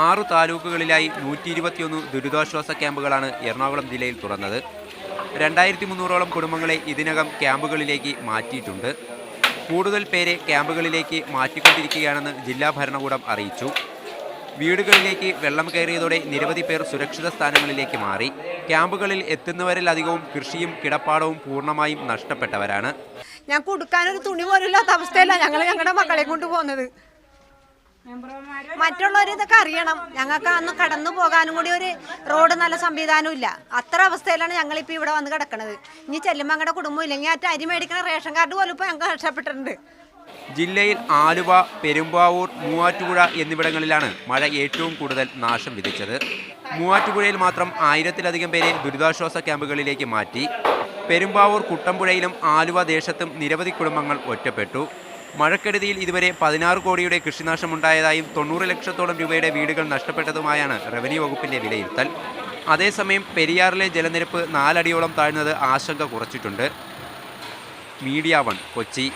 6 താലൂക്കുകളിലായി 121 ദുരിതാശ്വാസ ക്യാമ്പുകളാണ് എറണാകുളം ജില്ലയിൽ തുറന്നത്. 2300ഓളം കുടുംബങ്ങളെ ഇതിനകം ക്യാമ്പുകളിലേക്ക് മാറ്റിയിട്ടുണ്ട്. കൂടുതൽ പേരെ ക്യാമ്പുകളിലേക്ക് മാറ്റിക്കൊണ്ടിരിക്കുകയാണെന്ന് ജില്ലാ ഭരണകൂടം അറിയിച്ചു. വീടുകളിലേക്ക് വെള്ളം കയറിയതോടെ നിരവധി പേർ സുരക്ഷിത സ്ഥാനങ്ങളിലേക്ക് മാറി. ക്യാമ്പുകളിൽ എത്തുന്നവരിലധികവും കൃഷിയും കിടപ്പാടവും പൂർണ്ണമായും നഷ്ടപ്പെട്ടവരാണ്. ഞാൻ കൊടുക്കാനൊരു തുണി പോലും ഇല്ലാത്ത അവസ്ഥയല്ല ഞങ്ങളുടെ മക്കളെ കൊണ്ടുപോകുന്നത്. മറ്റുള്ളവർ ഇതൊക്കെ അറിയണം. ഞങ്ങൾക്ക് അന്ന് കടന്നു പോകാനും കൂടി ഒരു റോഡ് നല്ല സംവിധാനവും ഇല്ല. അത്ര അവസ്ഥയിലാണ് ഞങ്ങളിപ്പോൾ ഇവിടെ വന്ന് കിടക്കുന്നത്. ഇനി ചെല്ലുമ്പോൾ ഞങ്ങളുടെ കുടുംബം ഇല്ലെങ്കിൽ ആ അരി മേടിക്കുന്ന റേഷൻ കാർഡ് പോലും ഇപ്പോൾ ഞങ്ങൾക്ക് നഷ്ടപ്പെട്ടിട്ടുണ്ട്. ജില്ലയിൽ ആലുവ, പെരുമ്പാവൂർ, മൂവാറ്റുപുഴ എന്നിവിടങ്ങളിലാണ് മഴ ഏറ്റവും കൂടുതൽ നാശം വിതച്ചത്. മൂവാറ്റുപുഴയിൽ മാത്രം 1000-ലധികം പേരെ ദുരിതാശ്വാസ ക്യാമ്പുകളിലേക്ക് മാറ്റി. പെരുമ്പാവൂർ, കുട്ടമ്പുഴയിലും ആലുവ ദേശത്തും നിരവധി കുടുംബങ്ങൾ ഒറ്റപ്പെട്ടു. മഴക്കെടുതിയിൽ ഇതുവരെ 16 കോടിയുടെ കൃഷിനാശമുണ്ടായതായും 90 ലക്ഷത്തോളം രൂപയുടെ വീടുകൾ നഷ്ടപ്പെട്ടതുമായാണ് റവന്യൂ വകുപ്പിന്റെ വിലയിരുത്തൽ. അതേസമയം പെരിയാറിലെ ജലനിരപ്പ് 4 അടിയോളം താഴ്ന്നത് ആശങ്ക കുറച്ചിട്ടുണ്ട്. മീഡിയ 1 കൊച്ചി.